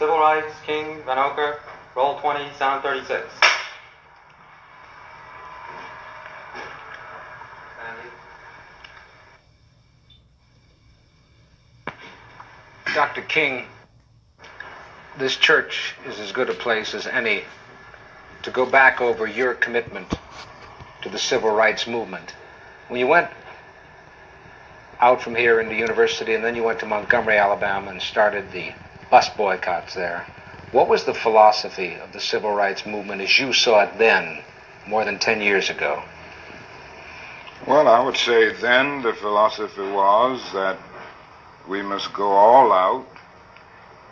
Civil Rights, King, Vanoka, roll 20, sound 36. Dr. King, this church is as good a place as any to go back over your commitment to the civil rights movement. When you went out from here into university and then you went to Montgomery, Alabama and started the bus boycotts there, what was the philosophy of the civil rights movement as you saw it then, more than 10 years ago? Well, I would say then the philosophy was that we must go all out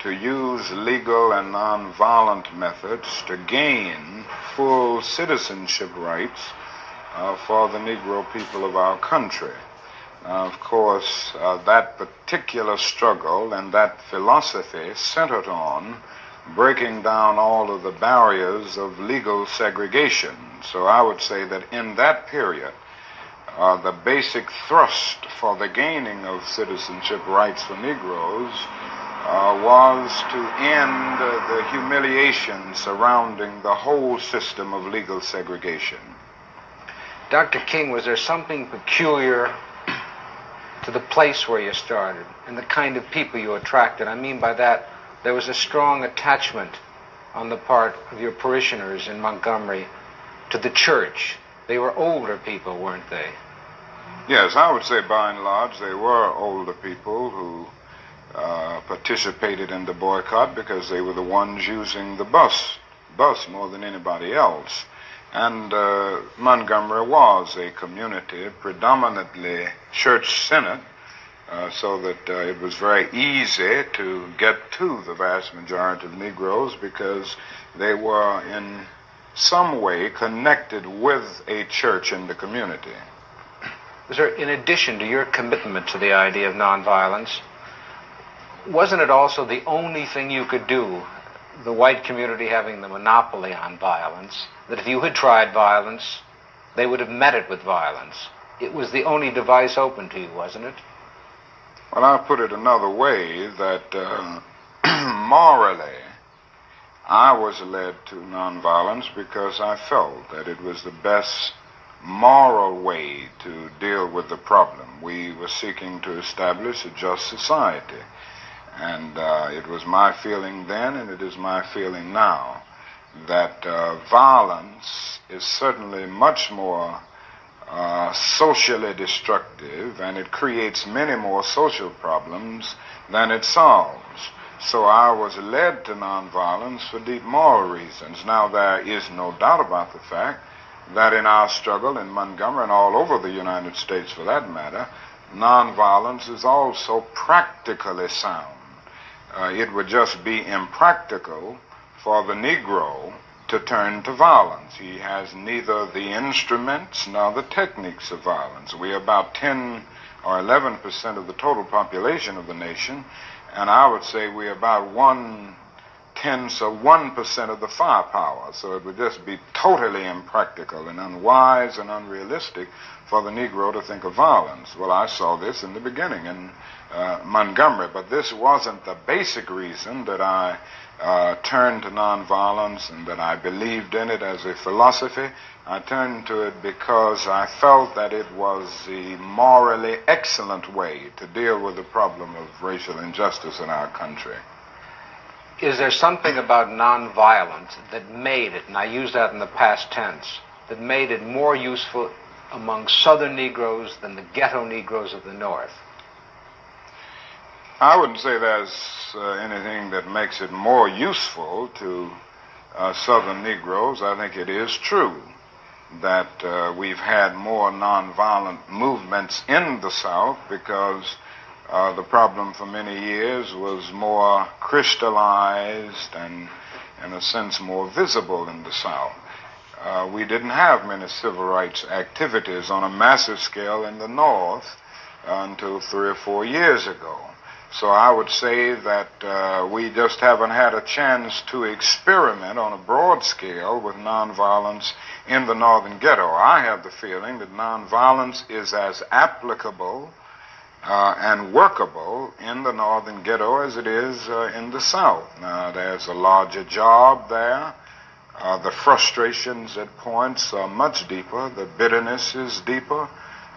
to use legal and nonviolent methods to gain full citizenship rights for the Negro people of our country. Of course, that particular struggle and that philosophy centered on breaking down all of the barriers of legal segregation. So I would say that in that period, the basic thrust for the gaining of citizenship rights for Negroes was to end the humiliation surrounding the whole system of legal segregation. Dr. King, was there something peculiar to the place where you started and the kind of people you attracted? I mean by that, there was a strong attachment on the part of your parishioners in Montgomery to the church. They were older people, weren't they? Yes, I would say by and large they were older people who participated in the boycott because they were the ones using the bus more than anybody else. And Montgomery was a community predominantly church-centered, so that it was very easy to get to the vast majority of Negroes because they were in some way connected with a church in the community. Sir, in addition to your commitment to the idea of nonviolence, wasn't it also the only thing you could do, the white community having the monopoly on violence, that if you had tried violence, they would have met it with violence? It was the only device open to you, wasn't it? Well, I'll put it another way, that morally, I was led to nonviolence because I felt that it was the best moral way to deal with the problem. We were seeking to establish a just society. And it was my feeling then, and it is my feeling now, that violence is certainly much more socially destructive, and it creates many more social problems than it solves. So I was led to nonviolence for deep moral reasons. Now, there is no doubt about the fact that in our struggle in Montgomery and all over the United States for that matter, nonviolence is also practically sound. It would just be impractical for the Negro to turn to violence. He has neither the instruments nor the techniques of violence. We are about 10 or 11% of the total population of the nation, and I would say we're about 1/10 of the firepower. So it would just be totally impractical and unwise and unrealistic for the Negro to think of violence. Well, I saw this in the beginning in Montgomery, but this wasn't the basic reason that I turned to nonviolence and that I believed in it as a philosophy. I turned to it because I felt that it was the morally excellent way to deal with the problem of racial injustice in our country. Is there something about nonviolence that made it, and I use that in the past tense, that made it more useful among Southern Negroes than the ghetto Negroes of the North? I wouldn't say there's anything that makes it more useful to Southern Negroes. I think it is true that we've had more nonviolent movements in the South because the problem for many years was more crystallized and, in a sense, more visible in the South. We didn't have many civil rights activities on a massive scale in the North until 3 or 4 years ago. So I would say that we just haven't had a chance to experiment on a broad scale with nonviolence in the northern ghetto. I have the feeling that nonviolence is as applicable and workable in the northern ghetto as it is in the south. Now, there's a larger job there. The frustrations at points are much deeper. The bitterness is deeper.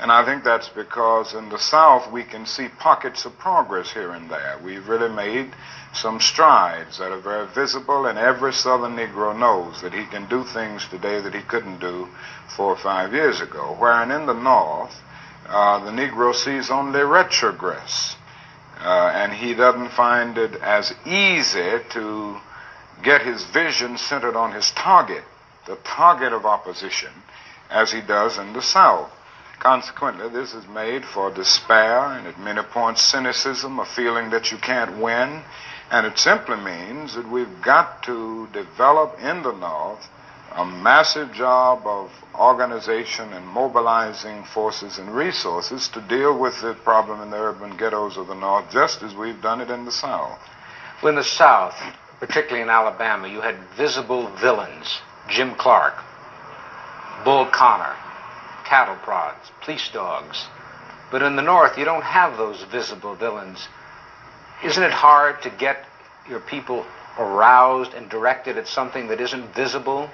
And I think that's because in the South we can see pockets of progress here and there. We've really made some strides that are very visible, and every Southern Negro knows that he can do things today that he couldn't do 4 or 5 years ago. Wherein in the North, the Negro sees only retrogress. And he doesn't find it as easy to get his vision centered on his target, the target of opposition, as he does in the South. Consequently, this is made for despair and at many points cynicism, a feeling that you can't win. And it simply means that we've got to develop in the North a massive job of organization and mobilizing forces and resources to deal with the problem in the urban ghettos of the North, just as we've done it in the South. Well, in the South, particularly in Alabama, you had visible villains: Jim Clark, Bull Connor, cattle prods, police dogs. But in the North, you don't have those visible villains. Isn't it hard to get your people aroused and directed at something that isn't visible?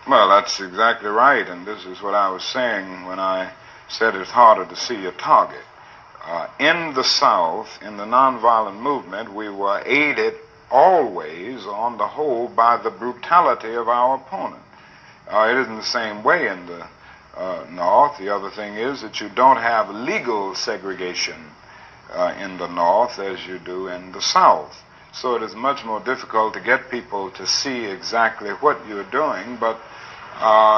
Well, that's exactly right, and this is what I was saying when I said it's harder to see your target. In the South, in the nonviolent movement, we were aided always, on the whole, by the brutality of our opponent. It isn't the same way in the North. The other thing is that you don't have legal segregation in the North as you do in the South. So it is much more difficult to get people to see exactly what you're doing, but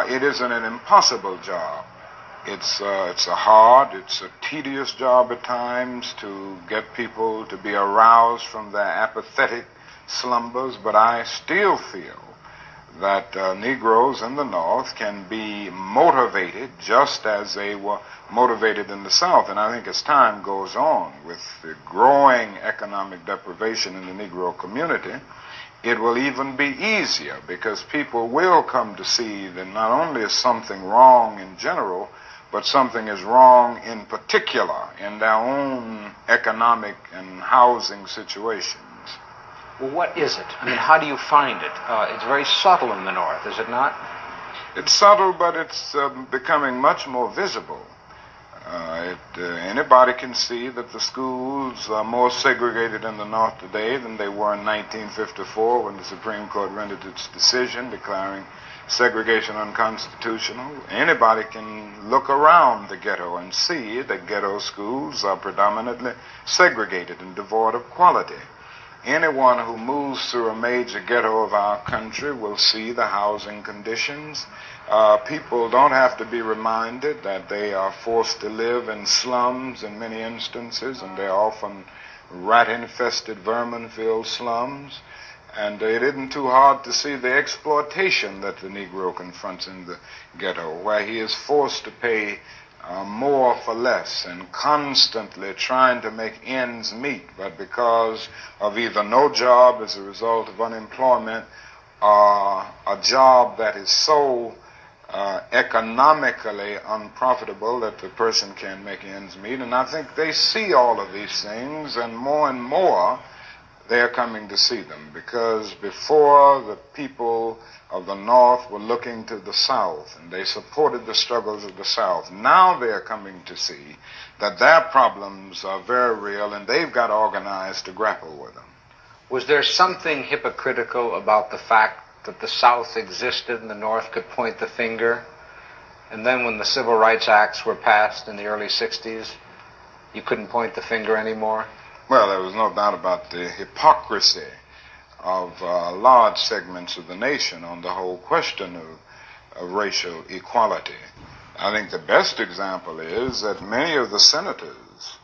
it isn't an impossible job. It's a hard, it's a tedious job at times to get people to be aroused from their apathetic slumbers, but I still feel that Negroes in the North can be motivated just as they were motivated in the South. And I think as time goes on, with the growing economic deprivation in the Negro community, it will even be easier, because people will come to see that not only is something wrong in general, but something is wrong in particular in their own economic and housing situations. Well, what is it? I mean, how do you find it? It's very subtle in the North, is it not? It's subtle, but it's becoming much more visible. Anybody can see that the schools are more segregated in the North today than they were in 1954 when the Supreme Court rendered its decision declaring segregation unconstitutional. Anybody can look around the ghetto and see that ghetto schools are predominantly segregated and devoid of quality. Anyone who moves through a major ghetto of our country will see the housing conditions. People don't have to be reminded that they are forced to live in slums in many instances, and they're often rat-infested, vermin-filled slums. And it isn't too hard to see the exploitation that the Negro confronts in the ghetto, where he is forced to pay more for less and constantly trying to make ends meet, but because of either no job as a result of unemployment or a job that is so economically unprofitable that the person can't make ends meet. And I think they see all of these things, and more they're coming to see them, because before the people of the North were looking to the South, and they supported the struggles of the South. Now they're coming to see that their problems are very real, and they've got organized to grapple with them. Was there something hypocritical about the fact that the South existed and the North could point the finger, and then when the Civil Rights Acts were passed in the early 60s, you couldn't point the finger anymore? Well, there was no doubt about the hypocrisy of large segments of the nation on the whole question of racial equality. I think the best example is that many of the senators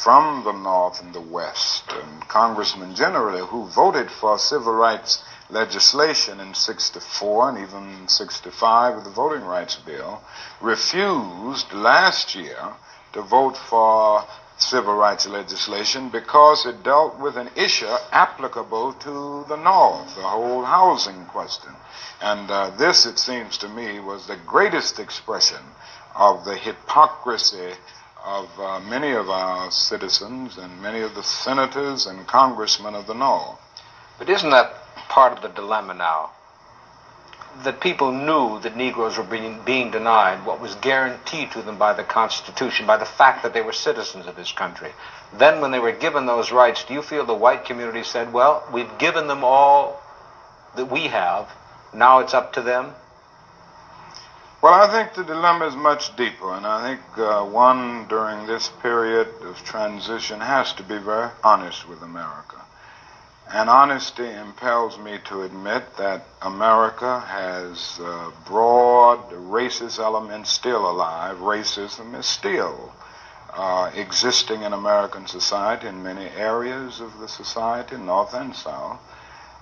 from the North and the West, and congressmen generally, who voted for civil rights legislation in 64 and even 65 with the Voting Rights Bill, refused last year to vote for civil rights legislation because it dealt with an issue applicable to the North, the whole housing question. And this, it seems to me, was the greatest expression of the hypocrisy of many of our citizens and many of the senators and congressmen of the North. But isn't that part of the dilemma now? That people knew that Negroes were being denied what was guaranteed to them by the Constitution, by the fact that they were citizens of this country. Then when they were given those rights, do you feel the white community said, well, we've given them all that we have, now it's up to them? Well, I think the dilemma is much deeper, and I think one during this period of transition has to be very honest with America. And honesty impels me to admit that America has broad racist elements still alive. Racism is still existing in American society in many areas of the society, North and South.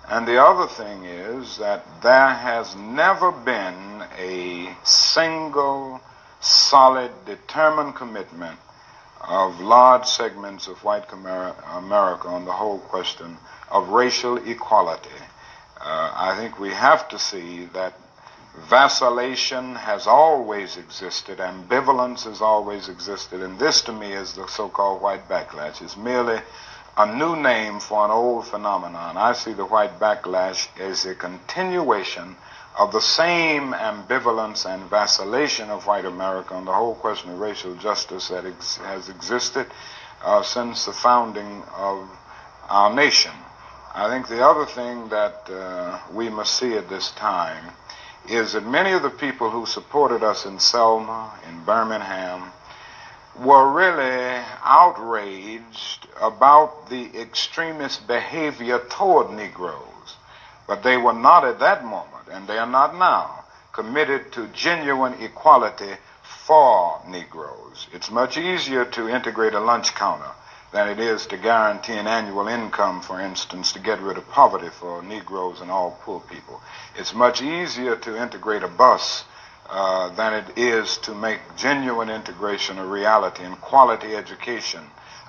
And the other thing is that there has never been a single, solid, determined commitment of large segments of white America on the whole question of racial equality. I think we have to see that vacillation has always existed, ambivalence has always existed, and this to me is the so-called white backlash. It's merely a new name for an old phenomenon. I see the white backlash as a continuation of the same ambivalence and vacillation of white America on the whole question of racial justice that has existed since the founding of our nation. I think the other thing that we must see at this time is that many of the people who supported us in Selma, in Birmingham, were really outraged about the extremist behavior toward Negroes. But they were not at that moment, and they are not now, committed to genuine equality for Negroes. It's much easier to integrate a lunch counter than it is to guarantee an annual income, for instance, to get rid of poverty for Negroes and all poor people. It's much easier to integrate a bus than it is to make genuine integration a reality and quality education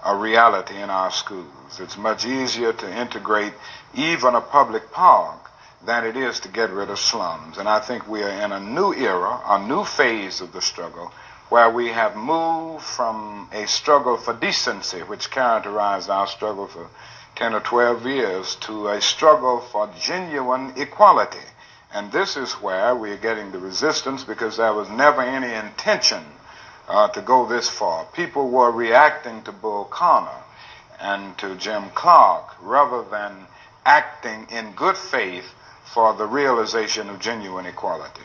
a reality in our schools. It's much easier to integrate even a public park than it is to get rid of slums. And I think we are in a new era, a new phase of the struggle, where we have moved from a struggle for decency, which characterized our struggle for 10 or 12 years, to a struggle for genuine equality. And this is where we are getting the resistance, because there was never any intention to go this far. People were reacting to Bull Connor and to Jim Clark rather than acting in good faith for the realization of genuine equality.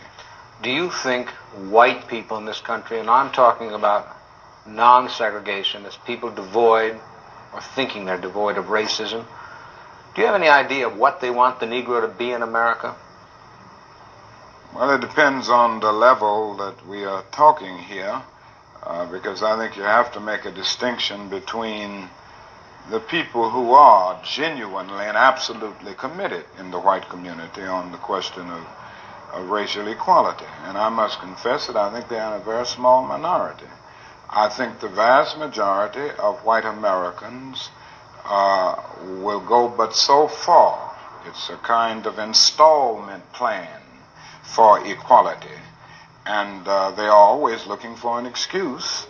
Do you think white people in this country, and I'm talking about non-segregationists, people devoid or thinking they're devoid of racism, do you have any idea of what they want the Negro to be in America? Well, it depends on the level that we are talking here, because I think you have to make a distinction between the people who are genuinely and absolutely committed in the white community on the question of racial equality. And I must confess that I think they are in a very small minority. I think the vast majority of white Americans will go but so far. It's a kind of installment plan for equality. And they are always looking for an excuse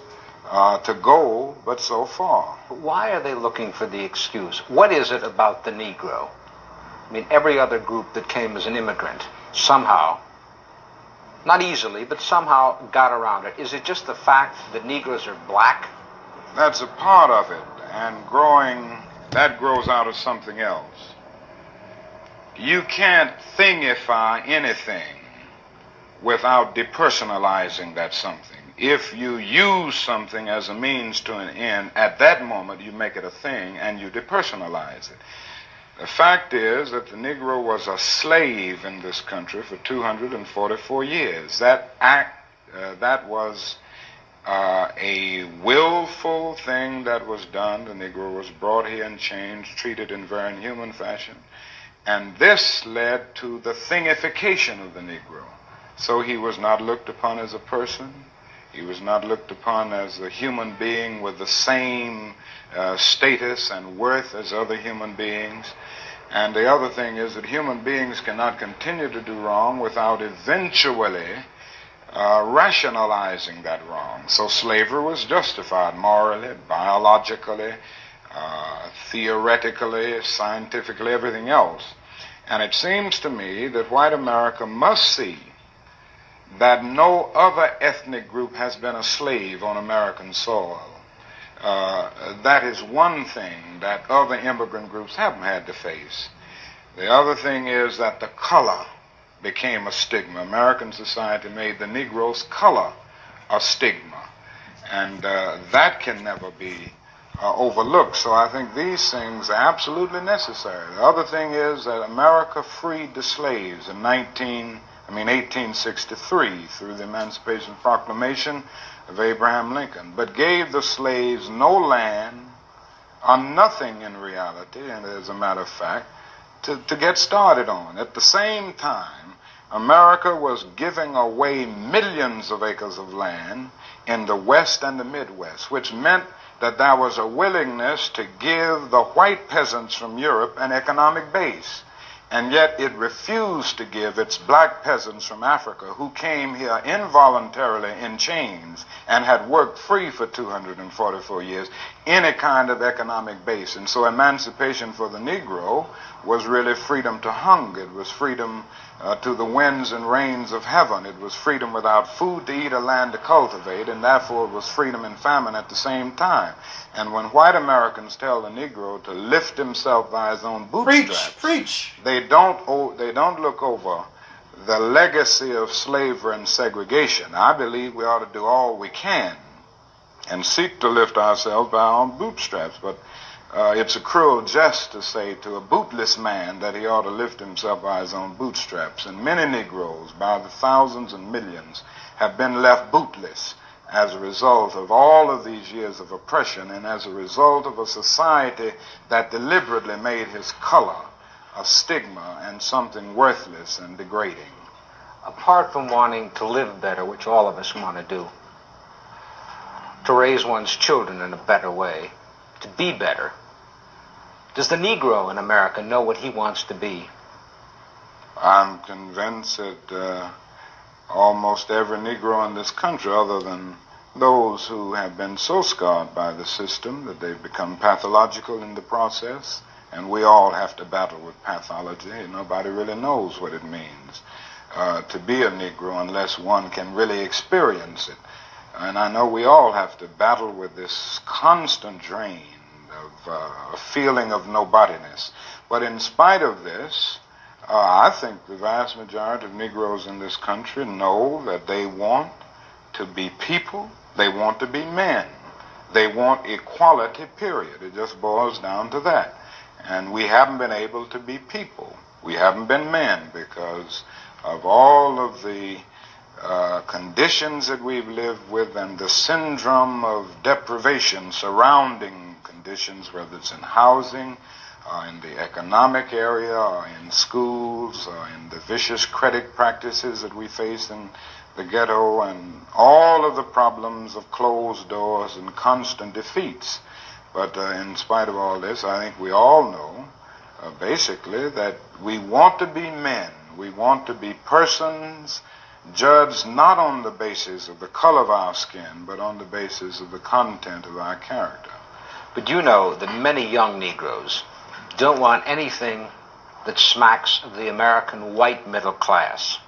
to go but so far. Why are they looking for the excuse? What is it about the Negro? I mean, every other group that came as an immigrant somehow, not easily, but somehow got around it. Is it just the fact that Negroes are black? That's a part of it, and that grows out of something else. You can't thingify anything without depersonalizing that something. If you use something as a means to an end, at that moment you make it a thing and you depersonalize it. The fact is that the Negro was a slave in this country for 244 years. That was a willful thing that was done. The Negro was brought here and changed, treated in very inhuman fashion. And this led to the thingification of the Negro. So he was not looked upon as a person. He was not looked upon as a human being with the same status and worth as other human beings. And the other thing is that human beings cannot continue to do wrong without eventually rationalizing that wrong. So slavery was justified morally, biologically, theoretically, scientifically, everything else. And it seems to me that white America must see that no other ethnic group has been a slave on American soil. That is one thing that other immigrant groups haven't had to face. The other thing is that the color became a stigma. American society made the Negro's color a stigma, and that can never be overlooked. So I think these things are absolutely necessary. The other thing is that America freed the slaves in 1863 through the Emancipation Proclamation of Abraham Lincoln, but gave the slaves no land or nothing in reality, and as a matter of fact, to get started on. At the same time, America was giving away millions of acres of land in the West and the Midwest, which meant that there was a willingness to give the white peasants from Europe an economic base. And yet it refused to give its black peasants from Africa, who came here involuntarily in chains and had worked free for 244 years, any kind of economic base. And so emancipation for the Negro was really freedom to hunger. It was freedom to the winds and rains of heaven. It was freedom without food to eat or land to cultivate, and therefore it was freedom and famine at the same time. And when white Americans tell the Negro to lift himself by his own bootstraps, preach. They don't look over the legacy of slavery and segregation. I believe we ought to do all we can and seek to lift ourselves by our own bootstraps, but it's a cruel jest to say to a bootless man that he ought to lift himself by his own bootstraps. And many Negroes, by the thousands and millions, have been left bootless as a result of all of these years of oppression and as a result of a society that deliberately made his color a stigma and something worthless and degrading. Apart from wanting to live better, which all of us want to do, to raise one's children in a better way, to be better, does the Negro in America know what he wants to be? I'm convinced that almost every Negro in this country, other than those who have been so scarred by the system that they've become pathological in the process, and we all have to battle with pathology. Nobody really knows what it means to be a Negro unless one can really experience it. And I know we all have to battle with this constant drain of a feeling of nobodiness. But in spite of this, I think the vast majority of Negroes in this country know that they want to be people, they want to be men, they want equality, period. It just boils down to that. And we haven't been able to be people. We haven't been men because of all of the conditions that we've lived with and the syndrome of deprivation surrounding conditions, whether it's in housing, in the economic area, or in schools, or in the vicious credit practices that we face in the ghetto, and all of the problems of closed doors and constant defeats. But in spite of all this, I think we all know, basically, that we want to be men. We want to be persons judged not on the basis of the color of our skin, but on the basis of the content of our character. But you know that many young Negroes don't want anything that smacks of the American white middle class.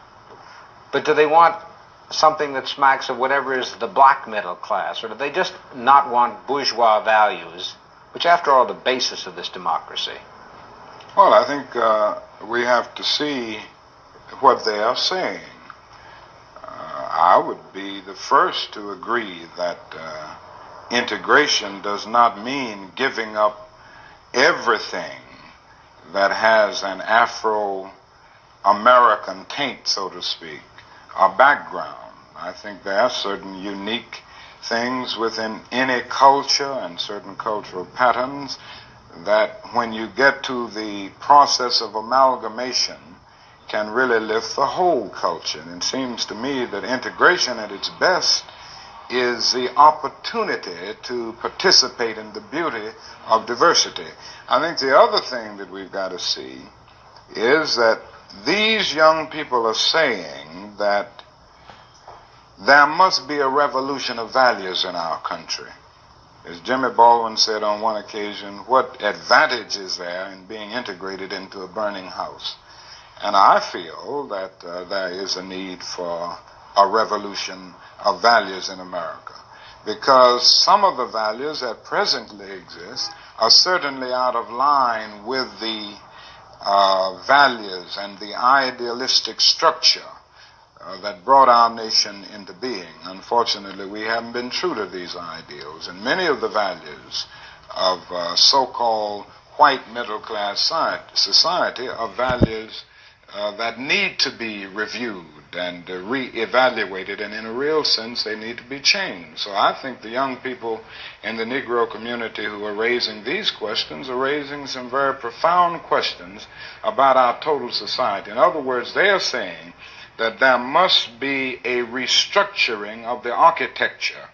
But do they want something that smacks of whatever is the black middle class? Or do they just not want bourgeois values, which after all are the basis of this democracy? Well, I think we have to see what they are saying. I would be the first to agree that integration does not mean giving up everything that has an Afro-American taint, so to speak, or background. I think there are certain unique things within any culture and certain cultural patterns that when you get to the process of amalgamation can really lift the whole culture. And it seems to me that integration at its best is the opportunity to participate in the beauty of diversity. I think the other thing that we've got to see is that these young people are saying that there must be a revolution of values in our country. As Jimmy Baldwin said on one occasion, what advantage is there in being integrated into a burning house? And I feel that there is a need for a revolution of values in America, because some of the values that presently exist are certainly out of line with the values and the idealistic structure that brought our nation into being. Unfortunately, we haven't been true to these ideals, and many of the values of so-called white middle-class society are values that need to be reviewed and re-evaluated, and in a real sense, they need to be changed. So I think the young people in the Negro community who are raising these questions are raising some very profound questions about our total society. In other words, they are saying that there must be a restructuring of the architecture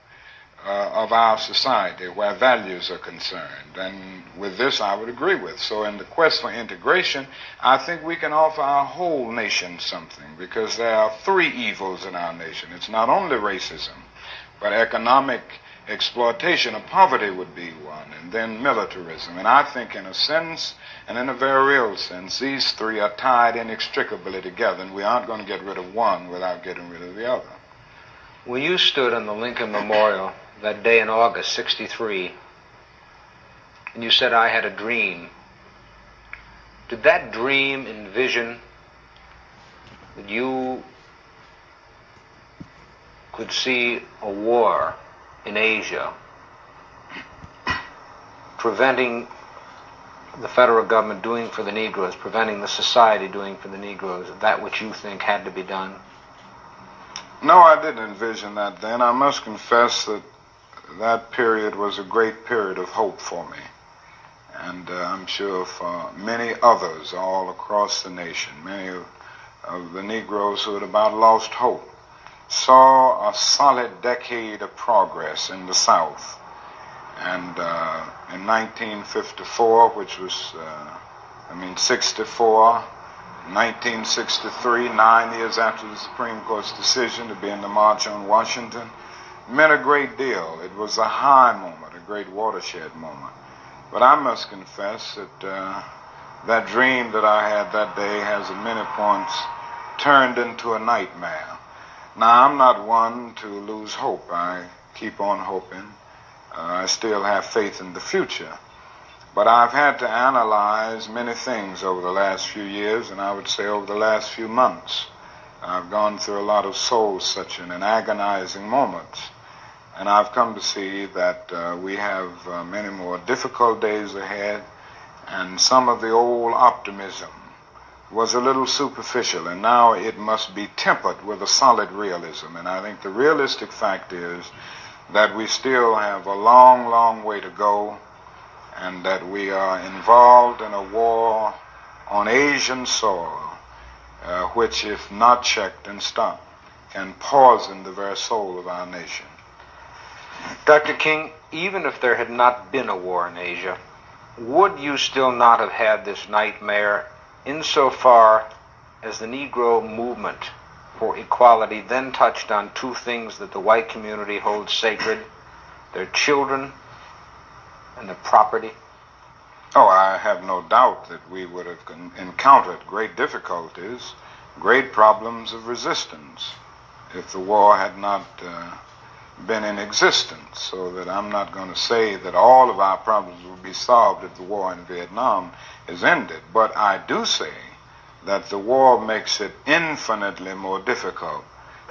of our society where values are concerned. And with this I would agree with. So in the quest for integration, I think we can offer our whole nation something, because there are three evils in our nation. It's not only racism, but economic exploitation of poverty would be one, and then militarism. And I think in a sense, and in a very real sense, these three are tied inextricably together, and we aren't going to get rid of one without getting rid of the other. When you stood on the Lincoln Memorial that day in August '63, and you said, "I had a dream," did that dream envision that you could see a war in Asia preventing the federal government doing for the Negroes, preventing the society doing for the Negroes that which you think had to be done? No, I didn't envision that then. I must confess that that period was a great period of hope for me. And I'm sure for many others all across the nation, many of the Negroes who had about lost hope, saw a solid decade of progress in the South. And in 1954, which was, 64, 1963, 9 years after the Supreme Court's decision to be in the March on Washington, meant a great deal. It was a high moment, a great watershed moment. But I must confess that that dream that I had that day has at many points turned into a nightmare. Now, I'm not one to lose hope. I keep on hoping. I still have faith in the future. But I've had to analyze many things over the last few years, and I would say over the last few months. I've gone through a lot of soul-searching and agonizing moments. And I've come to see that we have many more difficult days ahead, and some of the old optimism was a little superficial, and now it must be tempered with a solid realism. And I think the realistic fact is that we still have a long, long way to go, and that we are involved in a war on Asian soil, which, if not checked and stopped, can poison the very soul of our nation. Dr. King, even if there had not been a war in Asia, would you still not have had this nightmare insofar as the Negro movement for equality then touched on two things that the white community holds sacred: their children and their property? Oh, I have no doubt that we would have encountered great difficulties, great problems of resistance, if the war had not been in existence. So that I'm not going to say that all of our problems will be solved if the war in Vietnam is ended. But I do say that the war makes it infinitely more difficult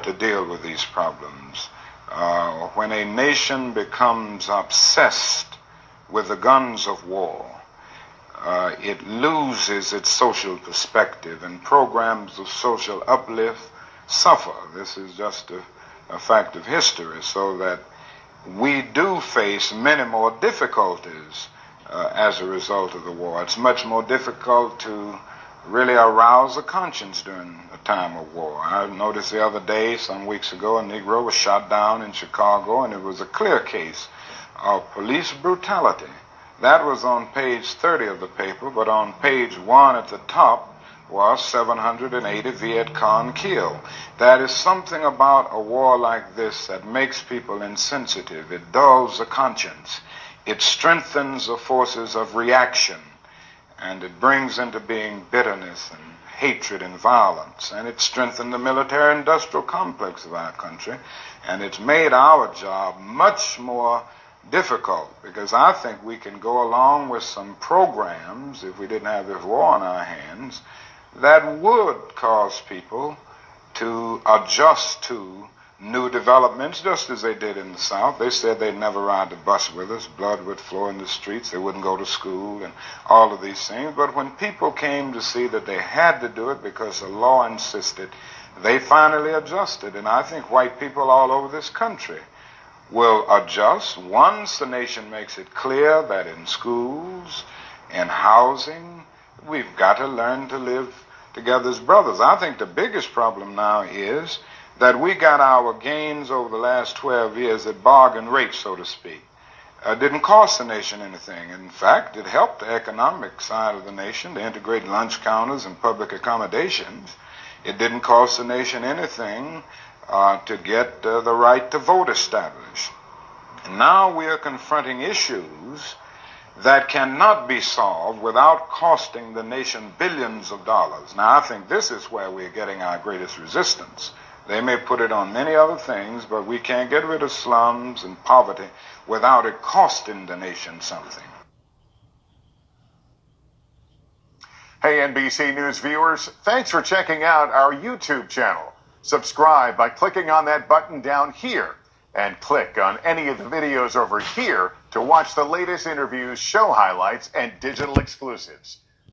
to deal with these problems. When a nation becomes obsessed with the guns of war, it loses its social perspective, and programs of social uplift suffer. This is just a fact of history, so that we do face many more difficulties as a result of the war. It's much more difficult to really arouse a conscience during a time of war. I noticed the other day, some weeks ago, a Negro was shot down in Chicago, and it was a clear case of police brutality. That was on page 30 of the paper, but on page 1 at the top, was 780 Viet Cong killed. There is something about a war like this that makes people insensitive. It dulls the conscience. It strengthens the forces of reaction, and it brings into being bitterness and hatred and violence. And it strengthened the military-industrial complex of our country, and it's made our job much more difficult, because I think we can go along with some programs, if we didn't have this war on our hands, that would cause people to adjust to new developments, just as they did in the South. They said they'd never ride the bus with us, blood would flow in the streets, they wouldn't go to school, and all of these things. But when people came to see that they had to do it because the law insisted, they finally adjusted. And I think white people all over this country will adjust once the nation makes it clear that in schools, in housing, we've got to learn to live together as brothers. I think the biggest problem now is that we got our gains over the last 12 years at bargain rates, so to speak. Didn't cost the nation anything. In fact, it helped the economic side of the nation to integrate lunch counters and public accommodations. It didn't cost the nation anything to get the right to vote established. And now we are confronting issues that cannot be solved without costing the nation billions of dollars. Now, I think this is where we're getting our greatest resistance. They may put it on many other things, but we can't get rid of slums and poverty without it costing the nation something. Hey, NBC News viewers, thanks for checking out our YouTube channel. Subscribe by clicking on that button down here, and click on any of the videos over here to watch the latest interviews, show highlights, and digital exclusives.